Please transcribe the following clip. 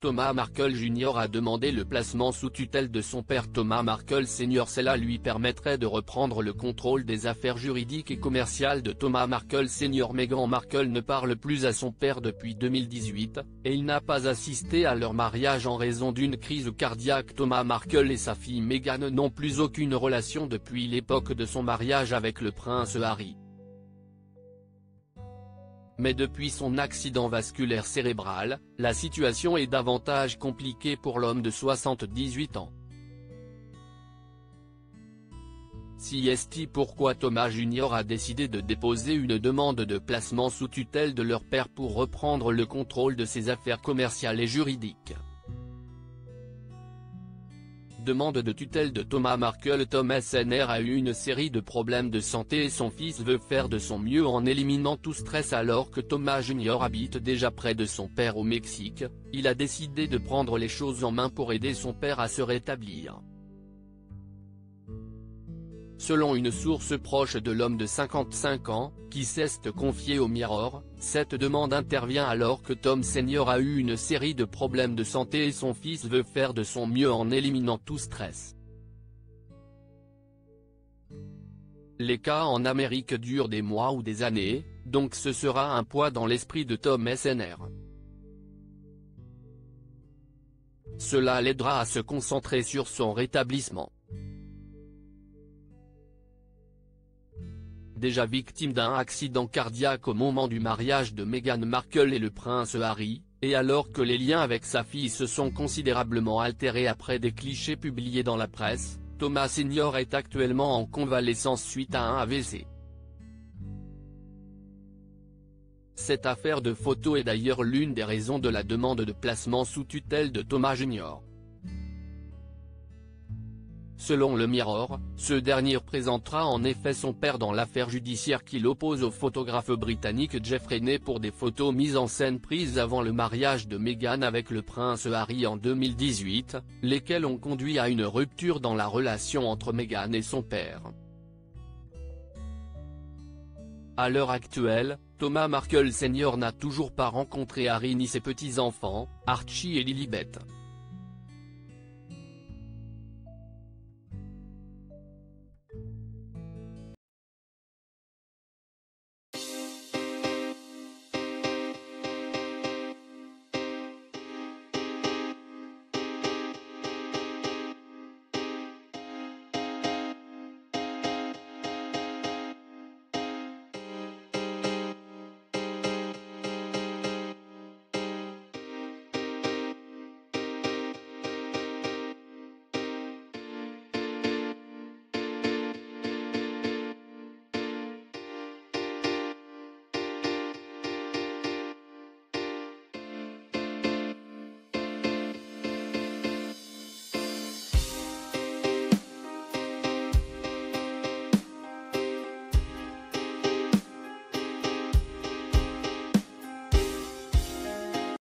Thomas Markle Jr. a demandé le placement sous tutelle de son père Thomas Markle Sr. Cela lui permettrait de reprendre le contrôle des affaires juridiques et commerciales de Thomas Markle Sr. Meghan Markle ne parle plus à son père depuis 2018, et il n'a pas assisté à leur mariage en raison d'une crise cardiaque. Thomas Markle et sa fille Meghan n'ont plus aucune relation depuis l'époque de son mariage avec le prince Harry. Mais depuis son accident vasculaire cérébral, la situation est davantage compliquée pour l'homme de 78 ans. CST Pourquoi Thomas Jr. a décidé de déposer une demande de placement sous tutelle de leur père pour reprendre le contrôle de ses affaires commerciales et juridiques. Demande de tutelle de Thomas Markle. Thomas Sr. a eu une série de problèmes de santé et son fils veut faire de son mieux en éliminant tout stress. Alors que Thomas Jr. habite déjà près de son père au Mexique, il a décidé de prendre les choses en main pour aider son père à se rétablir. Selon une source proche de l'homme de 55 ans, qui s'est confié au Mirror, cette demande intervient alors que Tom Sr. a eu une série de problèmes de santé et son fils veut faire de son mieux en éliminant tout stress. Les cas en Amérique durent des mois ou des années, donc ce sera un poids dans l'esprit de Tom Sr. Cela l'aidera à se concentrer sur son rétablissement. Déjà victime d'un accident cardiaque au moment du mariage de Meghan Markle et le prince Harry, et alors que les liens avec sa fille se sont considérablement altérés après des clichés publiés dans la presse, Thomas Sr. est actuellement en convalescence suite à un AVC. Cette affaire de photos est d'ailleurs l'une des raisons de la demande de placement sous tutelle de Thomas Jr. Selon le Mirror, ce dernier présentera en effet son père dans l'affaire judiciaire qui l'oppose au photographe britannique Jeffrey Ney pour des photos mises en scène prises avant le mariage de Meghan avec le prince Harry en 2018, lesquelles ont conduit à une rupture dans la relation entre Meghan et son père. À l'heure actuelle, Thomas Markle Sr. n'a toujours pas rencontré Harry ni ses petits-enfants, Archie et Lilibet.